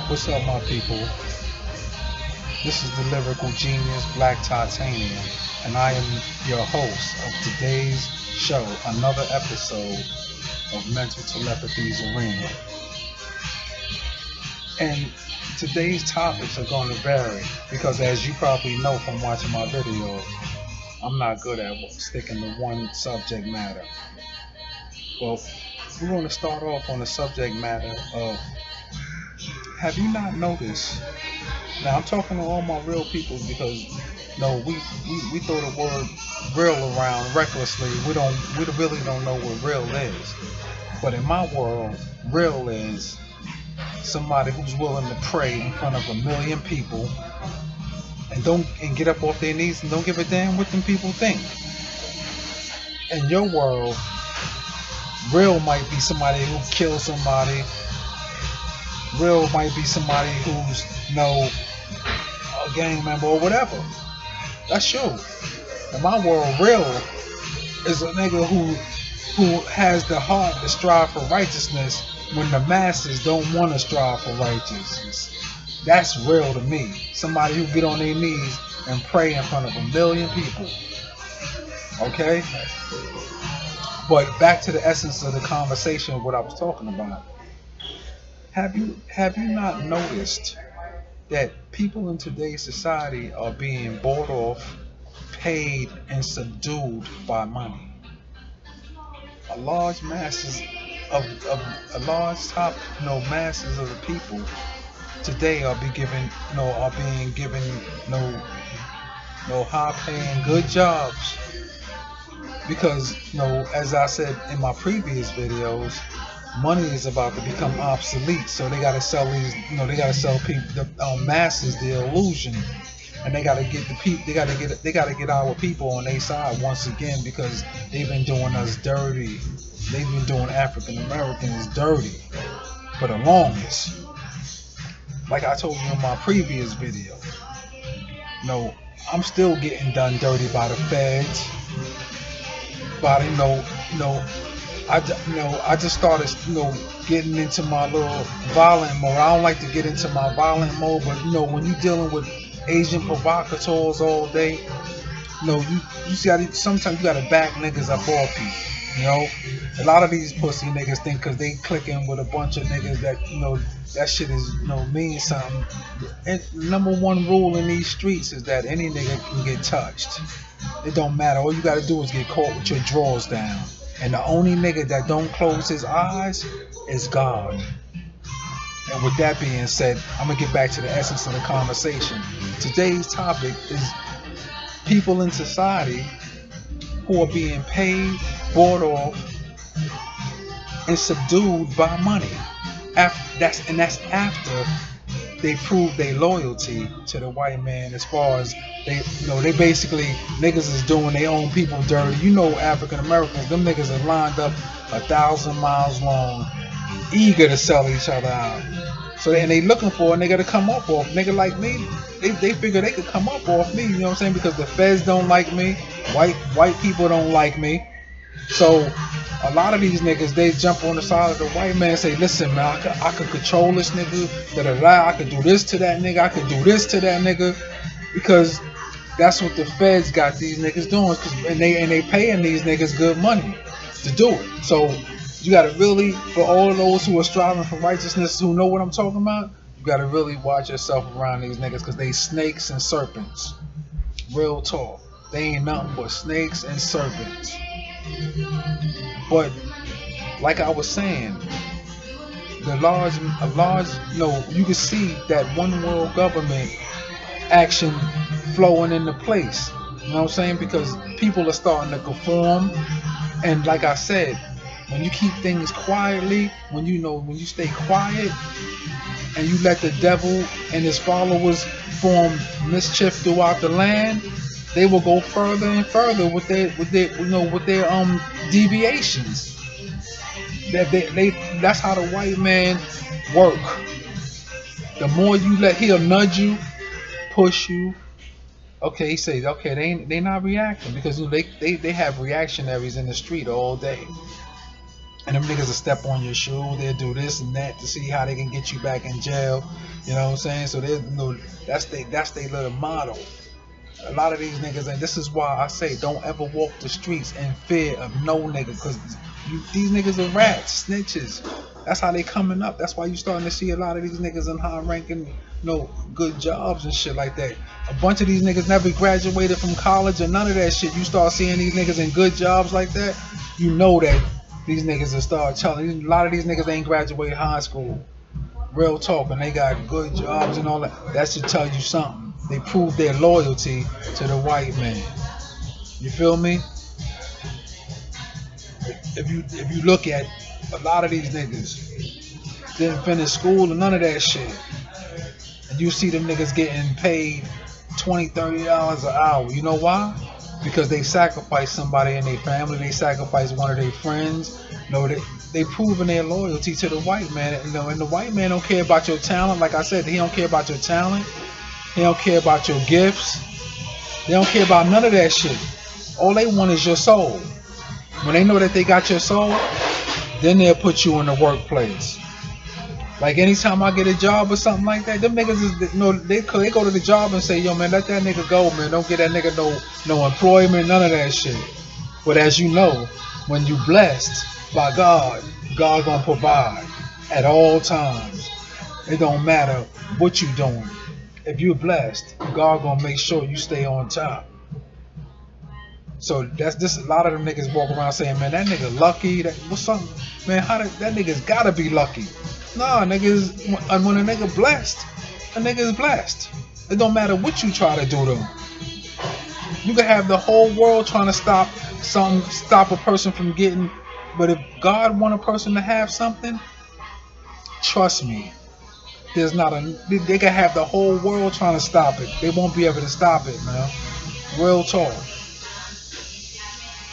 What's up, my people? This is the lyrical genius Black Titanium, and I am your host of today's show, another episode of Mental Telepathy's Arena. And today's topics are going to vary because, as you probably know from watching my videos, I'm not good at sticking to one subject matter. Well, we're going to start off on the subject matter of, have you not noticed? Now I'm talking to all my real people because we throw the word real around recklessly. We really don't know what real is. But in my world, real is somebody who's willing to pray in front of 1 million people and get up off their knees and don't give a damn what them people think. In your world, real might be somebody who kills somebody. Real might be somebody who's a gang member or whatever. That's you. In my world, real is a nigga who has the heart to strive for righteousness when the masses don't want to strive for righteousness. That's real to me. Somebody who get on their knees and pray in front of 1 million people. Okay? But back to the essence of the conversation of what I was talking about. Have you not noticed that people in today's society are being bought off, paid, and subdued by money? A large masses of the people today are being given high paying good jobs because as I said in my previous videos, money is about to become obsolete, so they gotta sell these. They gotta sell people, the masses, the illusion, and they gotta get the people. They gotta get our people on their side once again because they've been doing us dirty. They've been doing African Americans dirty for the longest. Like I told you in my previous video, I'm still getting done dirty by the feds. By I just started, getting into my little violent mode. I don't like to get into my violent mode, but when you're dealing with Asian provocateurs all day, sometimes you gotta back niggas up off you. A lot of these pussy niggas think because they clicking with a bunch of niggas that that shit is means something. And number one rule in these streets is that any nigga can get touched. It don't matter. All you gotta do is get caught with your drawers down. And the only nigga that don't close his eyes is God. And with that being said, I'm gonna get back to the essence of the conversation. Today's topic is people in society who are being paid, bought off, and subdued by money. That's after they prove their loyalty to the white man, as far as they basically, niggas is doing their own people dirty. African Americans, them niggas are lined up 1,000 miles long, eager to sell each other out. So and they looking for a nigga to come up off. Nigga like me, they figure they could come up off me. You know what I'm saying? Because the feds don't like me, white people don't like me. So a lot of these niggas, they jump on the side of the white man and say, listen man, I could control this nigga, I could do this to that nigga, I could do this to that nigga, because that's what the feds got these niggas doing, and they paying these niggas good money to do it. So you gotta really, for all of those who are striving for righteousness, who know what I'm talking about, you gotta really watch yourself around these niggas, because they snakes and serpents. Real talk. They ain't nothing but snakes and serpents. But like I was saying, you can see that one world government action flowing into place. You know what I'm saying? Because people are starting to conform, and like I said, when you keep things quietly, when you stay quiet, and you let the devil and his followers form mischief throughout the land, they will go further and further with their deviations. That's how the white man work. The more you he'll nudge you, push you. Okay, he says, they not reacting because they have reactionaries in the street all day. And them niggas will step on your shoe. They'll do this and that to see how they can get you back in jail. You know what I'm saying? So there's no, that's they little motto. A lot of these niggas, and this is why I say don't ever walk the streets in fear of no nigga, because these niggas are rats, snitches. That's how they coming up. That's why you starting to see a lot of these niggas in high ranking, good jobs and shit like that. A bunch of these niggas never graduated from college or none of that shit. You start seeing these niggas in good jobs like that, you know that these niggas will start telling. A lot of these niggas ain't graduated high school. Real talk, and they got good jobs and all that. That should tell you something. They prove their loyalty to the white man. You feel me? If you look at a lot of these niggas, didn't finish school and none of that shit, and you see them niggas getting paid $20, $30 an hour. You know why? Because they sacrificed somebody in their family. They sacrificed one of their friends. They proving their loyalty to the white man. And the white man don't care about your talent. Like I said, he don't care about your talent. He don't care about your gifts. They don't care about none of that shit. All they want is your soul. When they know that they got your soul, then they'll put you in the workplace. Like anytime I get a job or something like that, them niggas is, they go to the job and say, yo man, let that nigga go, man. Don't get that nigga no employment, none of that shit. But as you know, when you blessed by God gonna provide at all times. It don't matter what you doing. If you're blessed, God gonna make sure you stay on top. So that's just a lot of them niggas walk around saying, man, that nigga lucky. What's something, man? That nigga's gotta be lucky. Nah, niggas. When a nigga blessed, a nigga is blessed. It don't matter what you try to do to him. You can have the whole world trying to stop a person from getting, but if God want a person to have something, trust me, they can have the whole world trying to stop it. They won't be able to stop it, man. Real talk.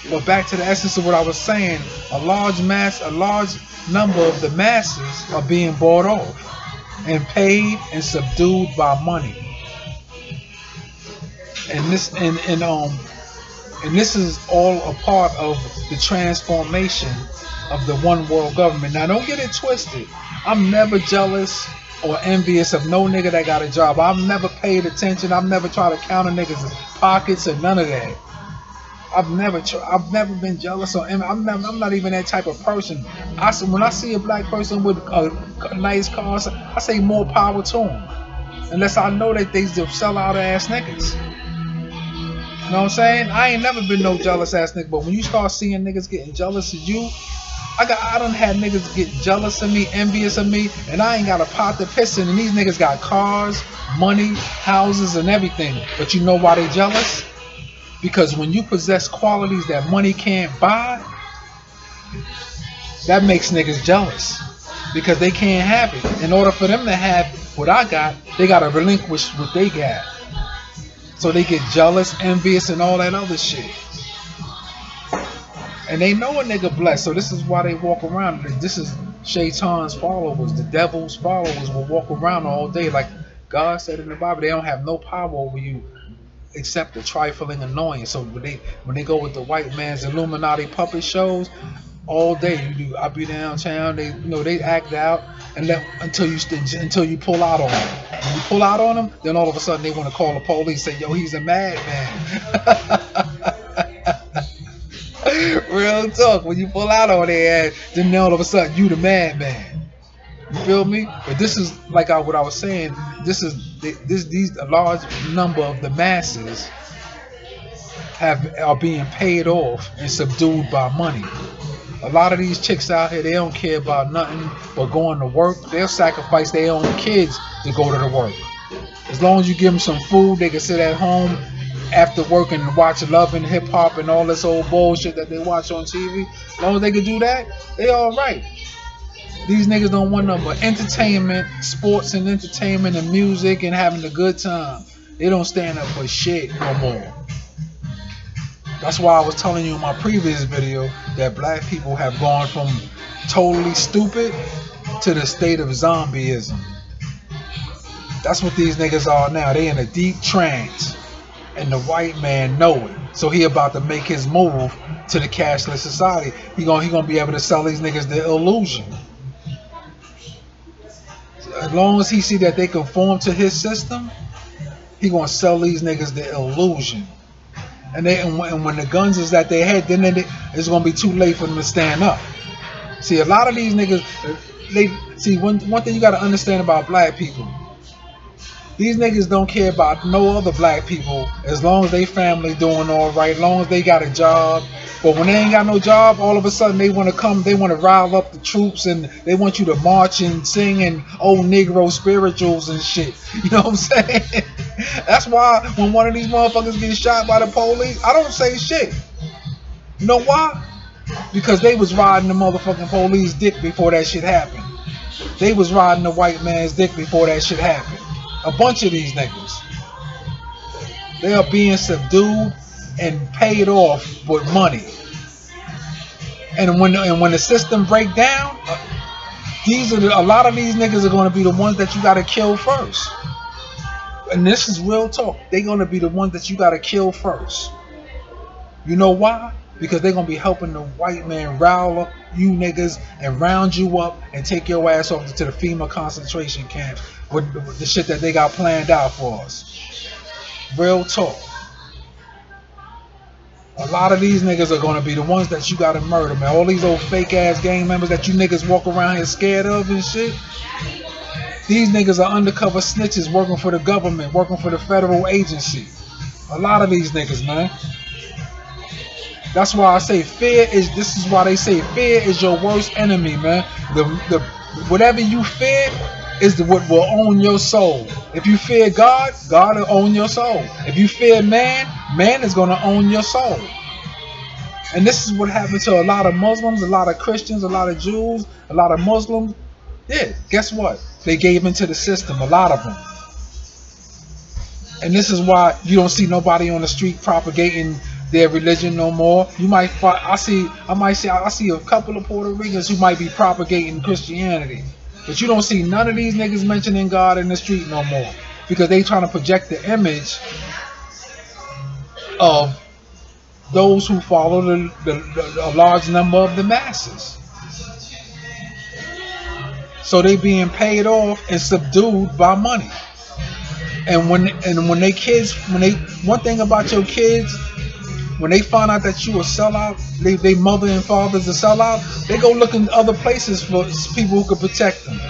But back to the essence of what I was saying, a large number of the masses are being bought off and paid and subdued by money. And this is all a part of the transformation of the one world government. Now don't get it twisted. I'm never jealous or envious of no nigga that got a job. I've never paid attention. I've never tried to count a nigga's pockets or none of that. I've never been jealous or I'm not even that type of person. When I see a black person with a nice car, I say more power to them. Unless I know that they sell out ass niggas. You know what I'm saying? I ain't never been no jealous ass nigga, but when you start seeing niggas getting jealous of you, I done had niggas get jealous of me, envious of me, and I ain't got a pot to piss in, and these niggas got cars, money, houses, and everything. But you know why they jealous? Because when you possess qualities that money can't buy, that makes niggas jealous. Because they can't have it. In order for them to have what I got, they gotta relinquish what they got. So they get jealous, envious, and all that other shit. And they know a nigga blessed, so this is why they walk around. This is Shaitan's followers, the devil's followers will walk around all day. Like God said in the Bible, they don't have no power over you except the trifling annoyance. So when they go with the white man's Illuminati puppet shows, all day I be downtown, they act out and until you pull out on them. When you pull out on them, then all of a sudden they want to call the police, say, yo, he's a madman. Real talk. When you pull out on their ass, then all of a sudden you the madman. You feel me? But this is like what I was saying. These a large number of the masses are being paid off and subdued by money. A lot of these chicks out here, they don't care about nothing but going to work. They'll sacrifice their own kids to go to the work. As long as you give them some food, they can sit at home after work and watch Love and Hip Hop and all this old bullshit that they watch on TV. As long as they can do that, they all right. These niggas don't want nothing but entertainment, sports and entertainment and music and having a good time. They don't stand up for shit no more. That's why I was telling you in my previous video that black people have gone from totally stupid to the state of zombieism. That's what these niggas are now. They in a deep trance. And the white man know it. So he about to make his move to the cashless society. He gonna be able to sell these niggas the illusion. As long as he see that they conform to his system, he gonna sell these niggas the illusion. And when the guns is at their head, then it's gonna be too late for them to stand up. See, a lot of these niggas, one thing you gotta understand about black people. These niggas don't care about no other black people as long as they family doing all right, as long as they got a job. But when they ain't got no job, all of a sudden they want to come, they want to rile up the troops, and they want you to march and sing and old Negro spirituals and shit. You know what I'm saying? That's why when one of these motherfuckers gets shot by the police, I don't say shit. You know why? Because they was riding the motherfucking police dick before that shit happened. They was riding the white man's dick before that shit happened. A bunch of these niggas, they are being subdued and paid off with money. And when the system break down, a lot of these niggas are going to be the ones that you got to kill first. And this is real talk. They're going to be the ones that you got to kill first. You know why? Because they're going to be helping the white man rile up you niggas and round you up and take your ass off to the FEMA concentration camp with the shit that they got planned out for us. Real talk. A lot of these niggas are going to be the ones that you got to murder, man. All these old fake ass gang members that you niggas walk around here scared of and shit. These niggas are undercover snitches working for the government, working for the federal agency. A lot of these niggas, man. That's why I say this is why they say fear is your worst enemy, man. Whatever you fear is what will own your soul. If you fear God, God will own your soul. If you fear man, man is going to own your soul. And this is what happened to a lot of Muslims, a lot of Christians, a lot of Jews, a lot of Muslims. Yeah, guess what? They gave into the system, a lot of them. And this is why you don't see nobody on the street propagating their religion no more. You might find, I see a couple of Puerto Ricans who might be propagating Christianity, but you don't see none of these niggas mentioning God in the street no more, because they trying to project the image of those who follow a large number of the masses. So they being paid off and subdued by money. And when they kids, one thing about your kids, when they find out that you a sellout, they mother and father's a sellout, they go look in other places for people who can protect them.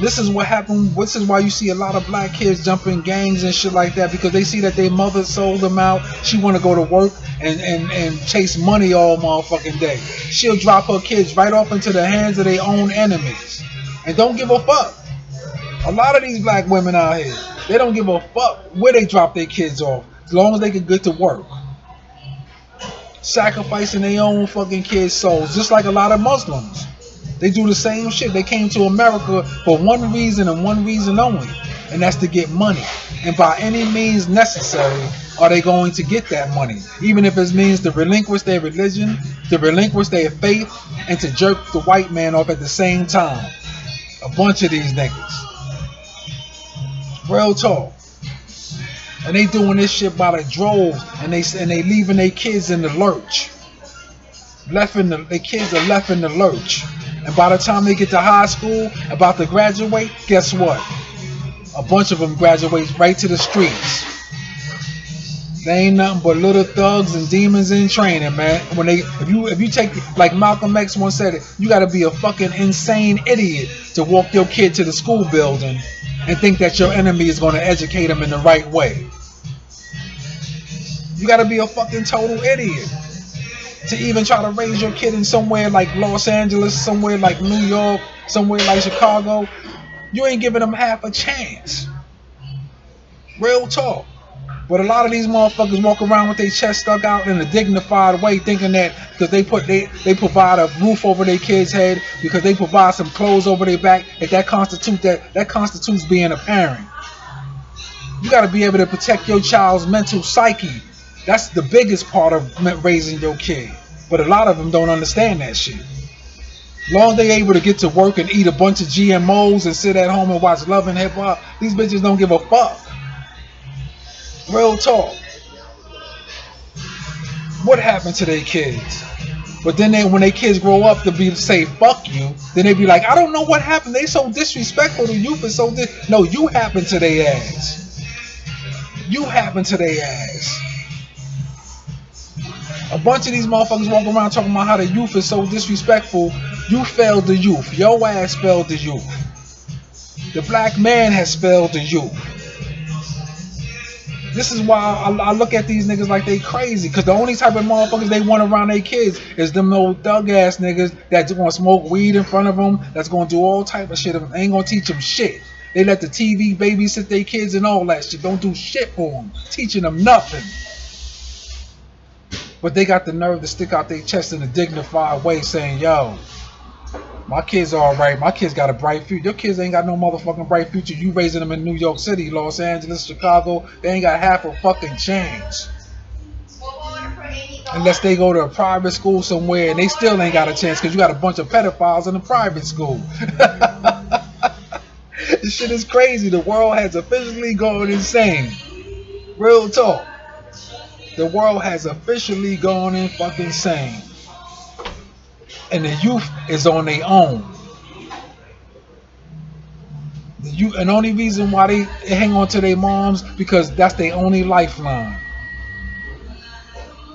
This is what happened. This is why you see a lot of black kids jump in gangs and shit like that, because they see that their mother sold them out. She want to go to work and chase money all motherfucking day. She'll drop her kids right off into the hands of their own enemies and don't give a fuck. A lot of these black women out here, they don't give a fuck where they drop their kids off, as long as they can get to work. Sacrificing their own fucking kids' souls, just like a lot of Muslims. They do the same shit. They came to America for one reason and one reason only, and that's to get money. And by any means necessary are they going to get that money, even if it means to relinquish their religion, to relinquish their faith, and to jerk the white man off at the same time. A bunch of these niggas. Real talk. And they doing this shit by the droves, and they leaving their kids in the lurch. Their kids are left in the lurch. And by the time they get to high school, about to graduate, guess what? A bunch of them graduate right to the streets. They ain't nothing but little thugs and demons in training, man. If you take, like Malcolm X once said it, you gotta be a fucking insane idiot to walk your kid to the school building and think that your enemy is gonna educate them in the right way. You gotta be a fucking total idiot to even try to raise your kid in somewhere like Los Angeles, somewhere like New York, somewhere like Chicago. You ain't giving them half a chance. Real talk. But a lot of these motherfuckers walk around with their chest stuck out in a dignified way, thinking that because they provide a roof over their kid's head, because they provide some clothes over their back, that constitutes being a parent. You got to be able to protect your child's mental psyche. That's the biggest part of raising your kid. But a lot of them don't understand that shit. As long as they able to get to work and eat a bunch of GMOs and sit at home and watch Love and Hip Hop, these bitches don't give a fuck. Real talk. what happened to their kids? But then when their kids grow up to be say fuck you, then they be like, I don't know what happened. They so disrespectful to youth and so no, you happened to their ass. You happened to their ass. A bunch of these motherfuckers walking around talking about how the youth is so disrespectful. You failed the youth. Your ass failed the youth. The black man has failed the youth. This is why I look at these niggas like they crazy. Because the only type of motherfuckers they want around their kids is them old thug ass niggas that's going to smoke weed in front of them, that's going to do all type of shit. They ain't going to teach them shit. They let the TV babysit their kids and all that shit. Don't do shit for them. Teaching them nothing. But they got the nerve to stick out their chest in a dignified way saying, yo, my kids are alright. My kids got a bright future. Your kids ain't got no motherfucking bright future. You raising them in New York City, Los Angeles, Chicago. They ain't got half a fucking chance. Unless they go to a private school somewhere and they still ain't got a chance because you got a bunch of pedophiles in a private school. This shit is crazy. The world has officially gone insane. Real talk. The world has officially gone in fucking insane. And the youth is on their own. And the only reason why they hang on to their moms because that's their only lifeline.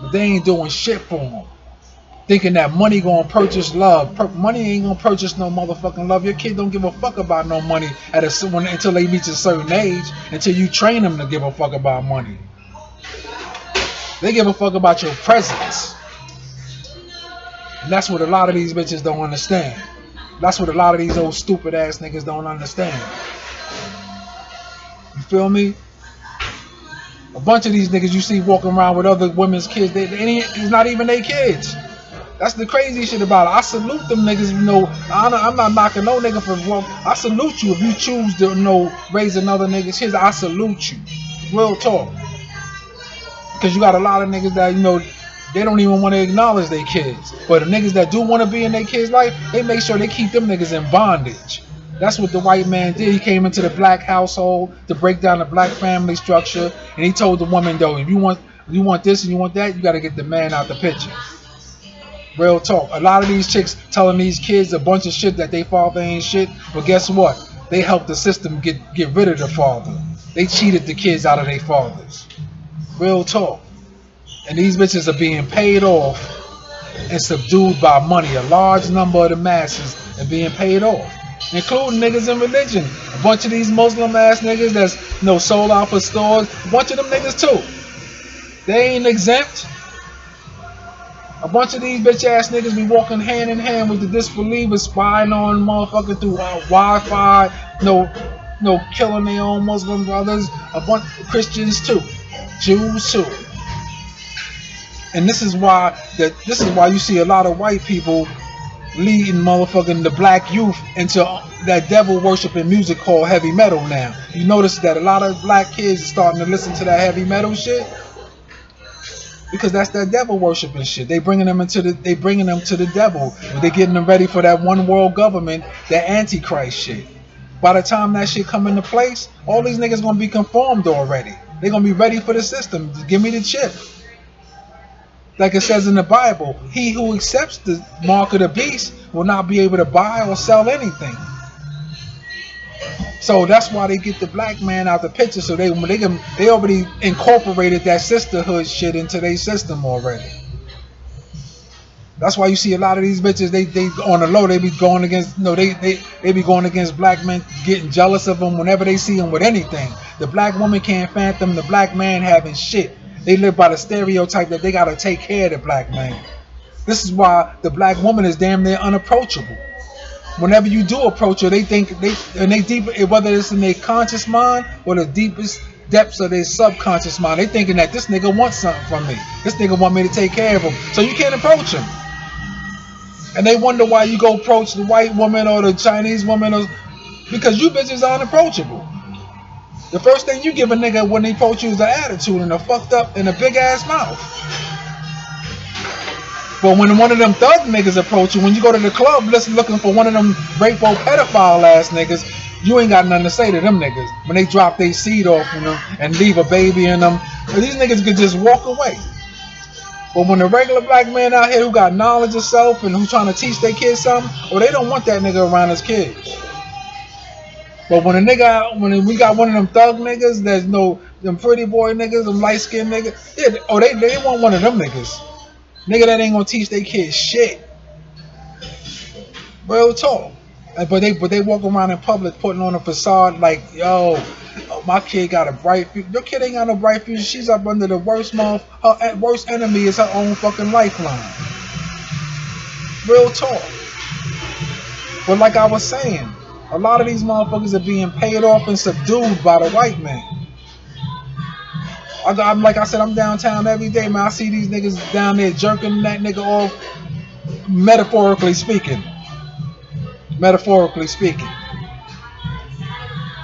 But they ain't doing shit for them. Thinking that money gonna purchase love. Money ain't gonna purchase no motherfucking love. Your kid don't give a fuck about no money until they reach a certain age. Until you train them to give a fuck about money. They give a fuck about your presence. And that's what a lot of these bitches don't understand. That's what a lot of these old stupid ass niggas don't understand. You feel me? A bunch of these niggas you see walking around with other women's kids, it's not even their kids. That's the crazy shit about it. I salute them niggas, you know. I'm not knocking no nigga for wrong. I salute you if you choose to, you know, raise another nigga's kids. I salute you. Real talk. Because you got a lot of niggas that, you know, they don't even want to acknowledge their kids. But the niggas that do want to be in their kids' life, they make sure they keep them niggas in bondage. That's what the white man did. He came into the black household to break down the black family structure. And he told the woman, though, if you want this and you want that, you got to get the man out the picture. Real talk. A lot of these chicks telling these kids a bunch of shit that they father ain't shit. But guess what? They helped the system get rid of the father. They cheated the kids out of their fathers. Real talk. And these bitches are being paid off and subdued by money. A large number of the masses are being paid off, including niggas in religion. A bunch of these Muslim ass niggas that's, you know, sold out for stores. A bunch of them niggas too. They ain't exempt. A bunch of these bitch ass niggas be walking hand in hand with the disbelievers, spying on motherfucker through Wi-Fi. No killing their own Muslim brothers. A bunch of Christians too, Jews too. And this is why you see a lot of white people leading motherfucking the black youth into that devil worshiping music called heavy metal now. You notice that a lot of black kids are starting to listen to that heavy metal shit because that's that devil worshiping shit. They bringing them to the devil. They getting them ready for that one world government, that antichrist shit. By the time that shit come into place, all these niggas gonna be conformed already. They gonna be ready for the system. Give me the chip. Like it says in the Bible, he who accepts the mark of the beast will not be able to buy or sell anything. So that's why they get the black man out the picture. So they already incorporated that sisterhood shit into their system already. That's why you see a lot of these bitches. They on the low. They be going against. They be going against black men, getting jealous of them whenever they see them with anything. The black woman can't fathom the black man having shit. They live by the stereotype that they gotta take care of the black man. This is why the black woman is damn near unapproachable. Whenever you do approach her, they think whether it's in their conscious mind or the deepest depths of their subconscious mind, they thinking that this nigga wants something from me. This nigga want me to take care of him. So you can't approach him. And they wonder why you go approach the white woman or the Chinese woman, because you bitches are unapproachable. The first thing you give a nigga when they approach you is an attitude and a fucked up and a big ass mouth. But when one of them thug niggas approach you, when you go to the club looking for one of them rape-o pedophile ass niggas, you ain't got nothing to say to them niggas. When they drop their seed off in them and leave a baby in them, these niggas could just walk away. But when the regular black man out here who got knowledge of self and who trying to teach their kids something, or they don't want that nigga around his kids. But when a nigga, when we got one of them thug niggas, there's no them pretty boy niggas, them light skinned niggas. Yeah, oh they want one of them niggas. Nigga that ain't gonna teach their kids shit. Real talk. But they walk around in public putting on a facade like, yo, my kid got a bright future. Your kid ain't got no bright future. She's up under the worst month. Her worst enemy is her own fucking lifeline. Real talk. But like I was saying, a lot of these motherfuckers are being paid off and subdued by the white man. I'm like I said, I'm downtown every day, man. I see these niggas down there jerking that nigga off, metaphorically speaking. Metaphorically speaking.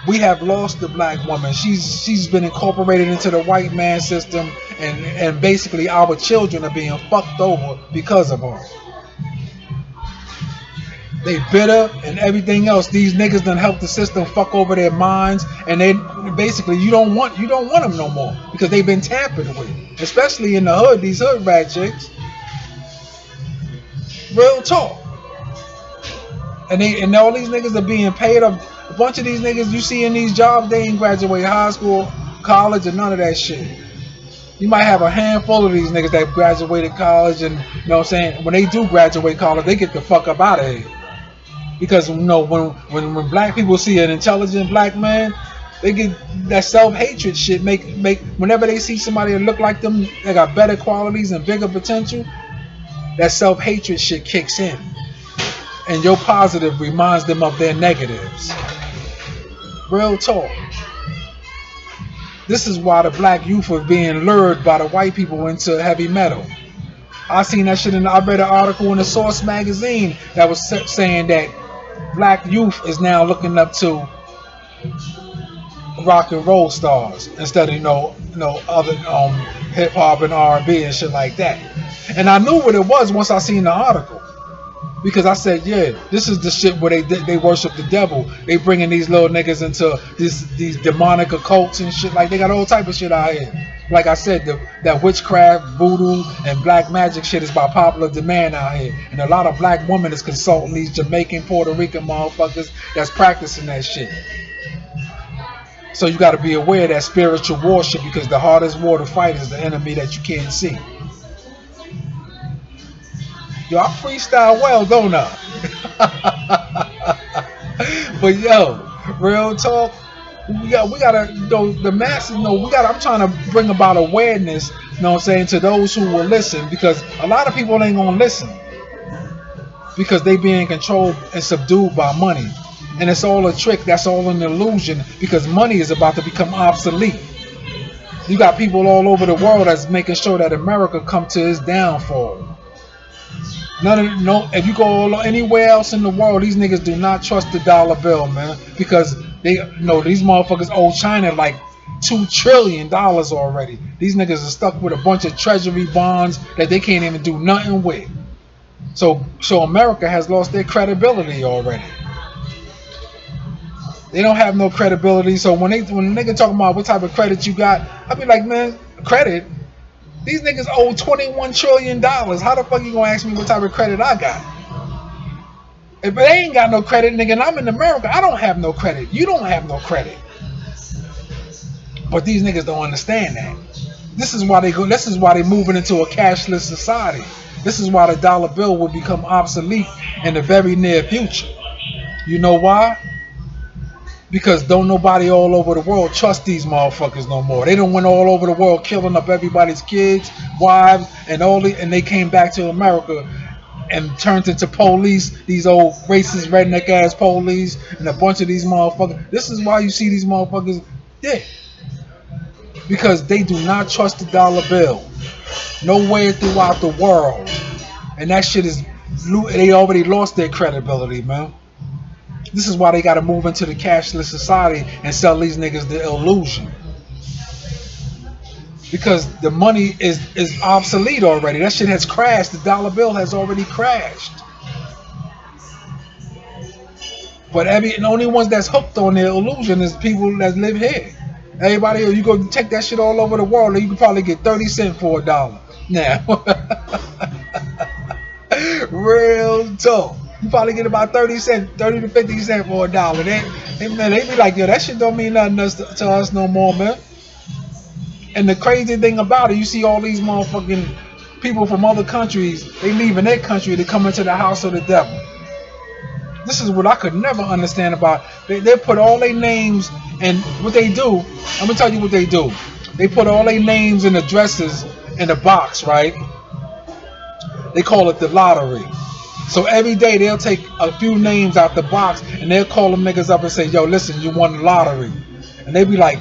We have lost the black woman. She's been incorporated into the white man system, and basically our children are being fucked over because of her. They bitter and everything else. These niggas done help the system fuck over their minds, and they basically you don't want them no more because they've been tampered with, especially in the hood. These hood rat chicks. Real talk. And all these niggas are being paid up. A bunch of these niggas you see in these jobs, they ain't graduated high school, college, or none of that shit. You might have a handful of these niggas that graduated college, and you know what I'm saying, when they do graduate college, they get the fuck up out of here. Because you know when black people see an intelligent black man, they get that self-hatred shit make whenever they see somebody that look like them, they got better qualities and bigger potential, that self-hatred shit kicks in. And your positive reminds them of their negatives. Real talk. This is why the black youth are being lured by the white people into heavy metal. I seen that shit I read an article in the Source magazine that was saying that black youth is now looking up to rock and roll stars instead of other hip hop and R&B and shit like that. And I knew what it was once I seen the article. Because I said, yeah, this is the shit where they worship the devil. They bringing these little niggas into these demonic occults and shit. Like, they got all type of shit out here. Like I said, that witchcraft, voodoo, and black magic shit is by popular demand out here. And a lot of black women is consulting these Jamaican, Puerto Rican motherfuckers that's practicing that shit. So you got to be aware of that spiritual warship, because the hardest war to fight is the enemy that you can't see. Yo, I freestyle well, don't I? But yo, real talk, we gotta the masses know I'm trying to bring about awareness, you know what I'm saying, to those who will listen, because a lot of people ain't gonna listen because they being controlled and subdued by money. And it's all a trick, that's all an illusion, because money is about to become obsolete. You got people all over the world that's making sure that America come to its downfall. If you go anywhere else in the world, these niggas do not trust the dollar bill, man, because these motherfuckers owe China like $2 trillion already. These niggas are stuck with a bunch of treasury bonds that they can't even do nothing with. So America has lost their credibility already. They don't have no credibility. So when a nigga talking about what type of credit you got, I be like, man, credit? These niggas owe $21 trillion. How the fuck you gonna ask me what type of credit I got? If they ain't got no credit, nigga, and I'm in America, I don't have no credit. You don't have no credit. But these niggas don't understand that. This is why they moving into a cashless society. This is why the dollar bill will become obsolete in the very near future. You know why? Because don't nobody all over the world trust these motherfuckers no more. They done went all over the world killing up everybody's kids, wives, and they came back to America and turned into police, these old racist redneck ass police, and a bunch of these motherfuckers. This is why you see these motherfuckers dead. Because they do not trust the dollar bill. Nowhere throughout the world. And that shit is, they already lost their credibility, man. This is why they got to move into the cashless society and sell these niggas the illusion. Because the money is obsolete already. That shit has crashed. The dollar bill has already crashed. But the only ones that's hooked on their illusion is people that live here. Everybody else, you go take that shit all over the world and you can probably get 30 cents for $1. now. Real talk. You probably get about 30 cents, 30 to 50 cents for $1. They be like, yo, that shit don't mean nothing to us no more, man. And the crazy thing about it, you see all these motherfucking people from other countries, they leaving their country to come into the house of the devil. This is what I could never understand about. They put all their names, and what they do, I'm gonna tell you what they do. They put all their names and addresses in a box, right? They call it the lottery. So every day they'll take a few names out the box and they'll call them niggas up and say, yo, listen, you won the lottery. And they be like,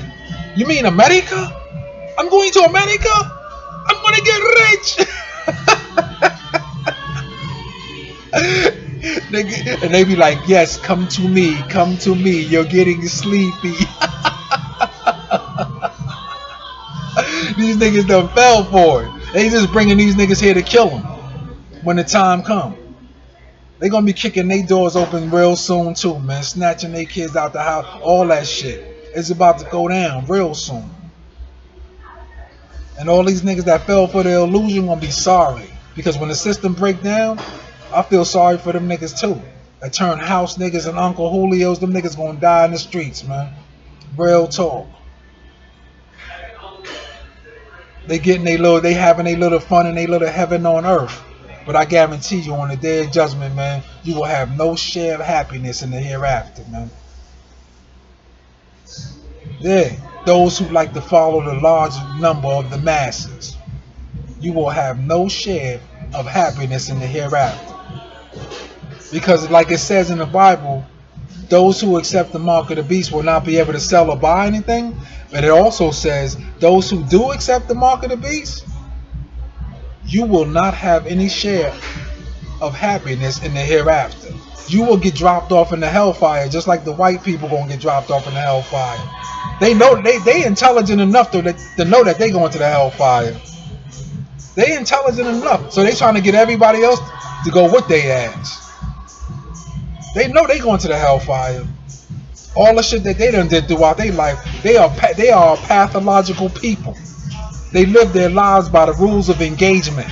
you mean America? I'm going to America? I'm gonna get rich. And they be like, yes, come to me, you're getting sleepy. These niggas done fell for it. They just bringing these niggas here to kill them when the time come. They gonna be kicking their doors open real soon too, man. Snatching their kids out the house, all that shit. It's about to go down real soon. And all these niggas that fell for the illusion gonna be sorry. Because when the system break down, I feel sorry for them niggas too. That turn house niggas and Uncle Julio's, them niggas gonna die in the streets, man. Real talk. They having their little fun and their little heaven on earth. But I guarantee you, on the day of judgment, man, you will have no share of happiness in the hereafter, man. Yeah, those who like to follow the large number of the masses, you will have no share of happiness in the hereafter. Because like it says in the Bible, those who accept the mark of the beast will not be able to sell or buy anything. But it also says those who do accept the mark of the beast, you will not have any share of happiness in the hereafter. You will get dropped off in the hellfire, just like the white people gonna get dropped off in the hellfire. They know they intelligent enough to know that they going to the hellfire. They intelligent enough, so they trying to get everybody else to go with their ass. They know they going to the hellfire. All the shit that they done did throughout their life, they are pathological people. They live their lives by the rules of engagement.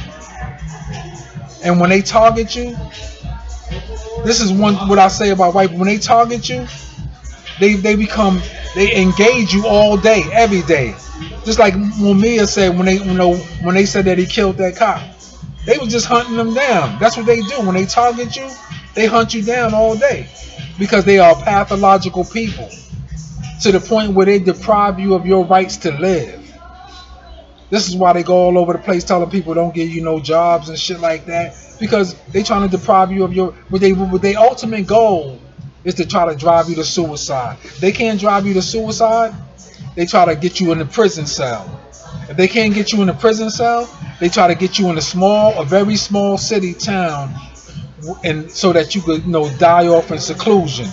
And when they target you, this is what I say about white people. When they target you, they engage you all day, every day. Just like Mumia said when they said that he killed that cop. They was just hunting them down. That's what they do. When they target you, they hunt you down all day. Because they are pathological people. To the point where they deprive you of your rights to live. This is why they go all over the place telling people don't give you no jobs and shit like that. Because they trying to deprive you of your... What their ultimate goal is to try to drive you to suicide. They can't drive you to suicide. They try to get you in the prison cell. If they can't get you in the prison cell, they try to get you in a very small city town, and so that you could, die off in seclusion,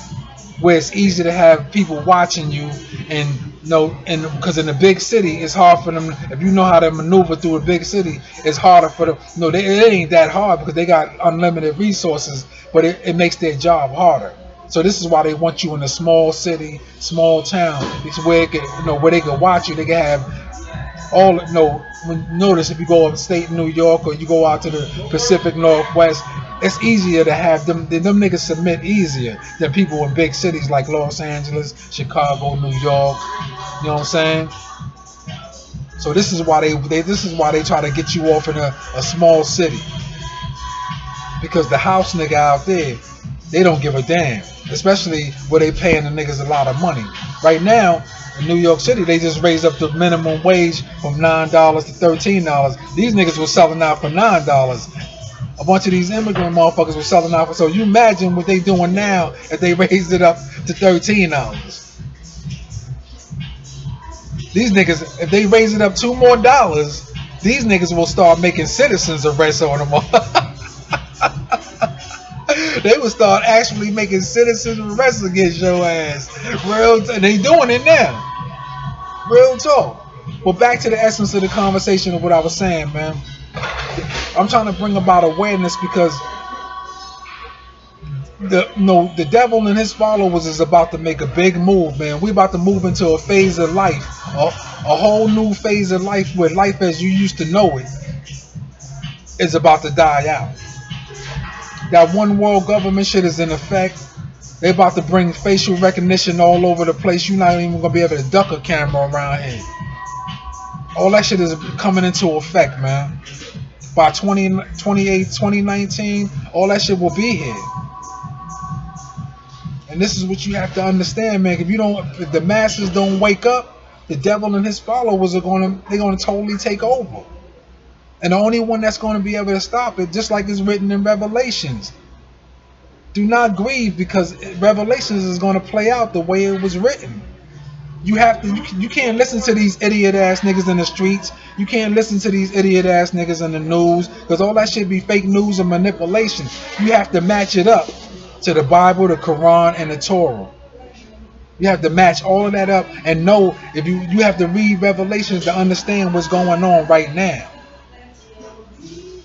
where it's easy to have people watching you, and because in the big city it's hard for them. If you know how to maneuver through a big city, it's harder for them. It ain't that hard because they got unlimited resources, but it makes their job harder. So this is why they want you in a small city, small town. It's where where they can watch you. They can have all. Notice if you go upstate New York or you go out to the Pacific Northwest, it's easier to have them. Them niggas submit easier than people in big cities like Los Angeles, Chicago, New York. You know what I'm saying? So this is why they try to get you off in a small city, because the house nigga out there, they don't give a damn. Especially where they paying the niggas a lot of money. Right now, in New York City, they just raised up the minimum wage from $9 to $13. These niggas were selling out for $9. A bunch of these immigrant motherfuckers were selling out for... So you imagine what they doing now if they raised it up to $13. These niggas, if they raise it up $2 more, these niggas will start making citizens arrests on them. They would start actually making citizens arrests against your ass. And they doing it now. Real talk. But back to the essence of the conversation of what I was saying, man. I'm trying to bring about awareness because the devil and his followers is about to make a big move, man. We're about to move into a phase of life, a whole new phase of life, where life as you used to know it is about to die out. That one world government shit is in effect. They about to bring facial recognition all over the place. You're not even gonna be able to duck a camera around here. All that shit is coming into effect, man. By 2019, all that shit will be here. And this is what you have to understand, man. If the masses don't wake up, the devil and his followers they're gonna totally take over. And the only one that's gonna be able to stop it, just like it's written in Revelations. Do not grieve, because Revelations is gonna play out the way it was written. You can't listen to these idiot ass niggas in the streets. You can't listen to these idiot ass niggas in the news, because all that shit be fake news and manipulation. You have to match it up to the Bible, the Quran, and the Torah. You have to match all of that up and know. If you have to read Revelations to understand what's going on right now.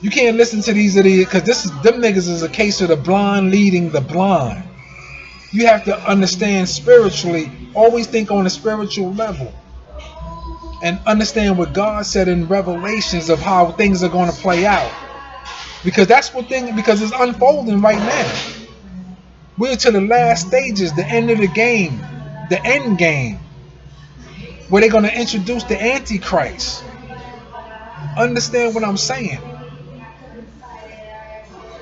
You can't listen to these idiots, because them niggas is a case of the blind leading the blind. You have to understand spiritually. Always think on a spiritual level, and understand what God said in Revelations of how things are going to play out. Because because it's unfolding right now. We're to the last stages, the end of the game, the end game, where they're going to introduce the Antichrist. Understand what I'm saying?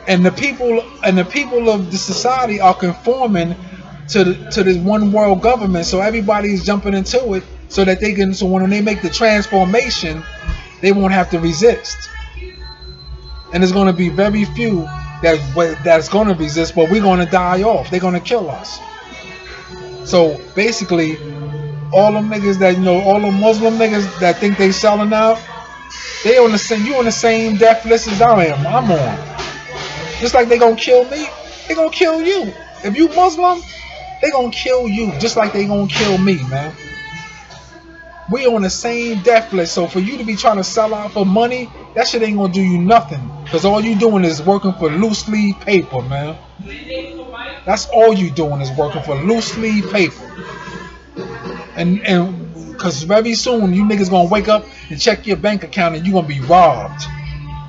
And the people of the society are conforming to this one world government. So everybody's jumping into it so that so when they make the transformation, they won't have to resist. And there's going to be very few that's going to resist, but we're going to die off. They're going to kill us. So basically, all them niggas all the Muslim niggas that think they selling out, you on the same death list as I'm on. Just like they gonna kill me, they gonna kill you. If you Muslim, they gonna kill you just like they gonna kill me, man. We on the same death list. So for you to be trying to sell out for money, that shit ain't gonna do you nothing. Because all you doing is working for loose leaf paper, man. That's all you doing is working for loose leaf paper. And because very soon you niggas gonna wake up and check your bank account and you gonna be robbed.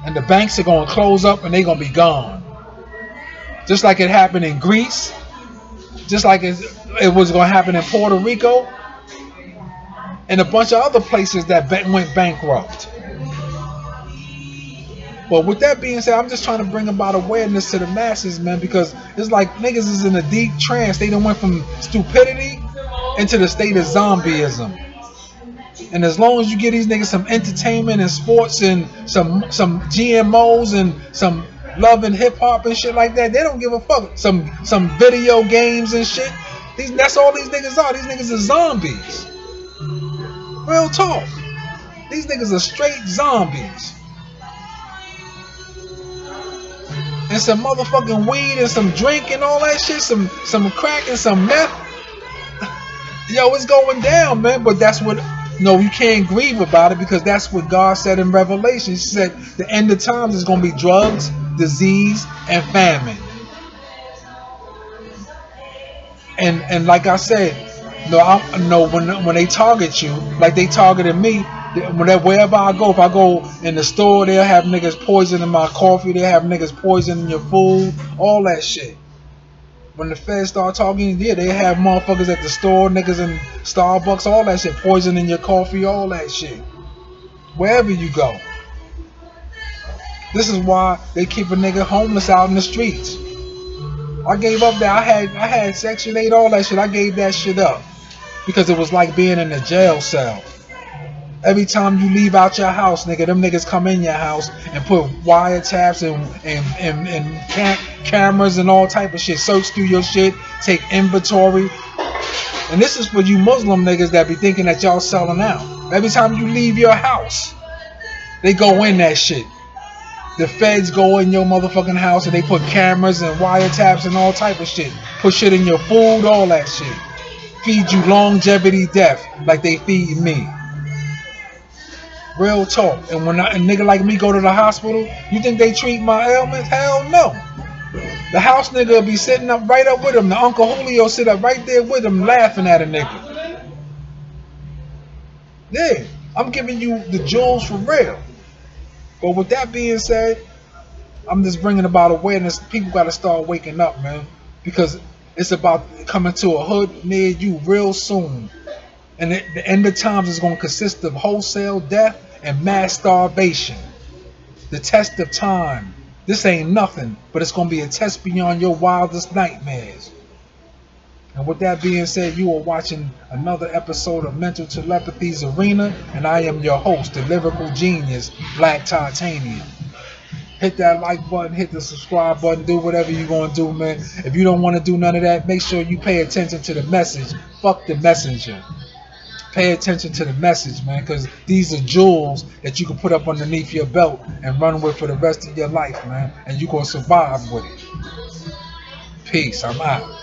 And the banks are gonna close up and they gonna be gone. Just like it happened in Greece, just like it was gonna happen in Puerto Rico, and a bunch of other places that went bankrupt. But with that being said, I'm just trying to bring about awareness to the masses, man, because it's like niggas is in a deep trance. They done went from stupidity into the state of zombieism. And as long as you give these niggas some entertainment and sports and some GMOs and some love and hip hop and shit like that, they don't give a fuck. Some video games and shit. That's all these niggas are. These niggas are zombies. Real talk. These niggas are straight zombies. And some motherfucking weed and some drink and all that shit, some crack and some meth. Yo, it's going down, man. But that's what. No, you can't grieve about it, because that's what God said in Revelation. He said the end of times is going to be drugs, disease, and famine. And like I said, when they target you, like they targeted me, wherever I go, if I go in the store, they'll have niggas poisoning my coffee, they'll have niggas poisoning your food, all that shit. When the feds start talking, yeah, they have motherfuckers at the store, niggas in Starbucks, all that shit, poisoning your coffee, all that shit. Wherever you go. This is why they keep a nigga homeless out in the streets. I gave up that. I had Section 8, all that shit. I gave that shit up. Because it was like being in a jail cell. Every time you leave out your house, nigga, them niggas come in your house and put wiretaps and cameras and all type of shit. Search through your shit, take inventory. And this is for you Muslim niggas that be thinking that y'all selling out. Every time you leave your house, they go in that shit. The feds go in your motherfucking house and they put cameras and wiretaps and all type of shit. Put shit in your food, all that shit. Feed you longevity death like they feed me. Real talk. And when a nigga like me go to the hospital, you think they treat my ailments? Hell no. The house nigga will be sitting up right up with him. The Uncle Julio sit up right there with him laughing at a nigga. Yeah, I'm giving you the jewels for real. But with that being said, I'm just bringing about awareness. People got to start waking up, man, because it's about coming to a hood near you real soon. And the end of times is going to consist of wholesale death and mass starvation. The test of time. This ain't nothing, but it's going to be a test beyond your wildest nightmares. And with that being said, you are watching another episode of Mental Telepathy's Arena, and I am your host, the lyrical genius, Black Titanium. Hit that like button, hit the subscribe button, do whatever you're going to do, man. If you don't want to do none of that, make sure you pay attention to the message. Fuck the messenger. Pay attention to the message, man, because these are jewels that you can put up underneath your belt and run with for the rest of your life, man. And you're going to survive with it. Peace. I'm out.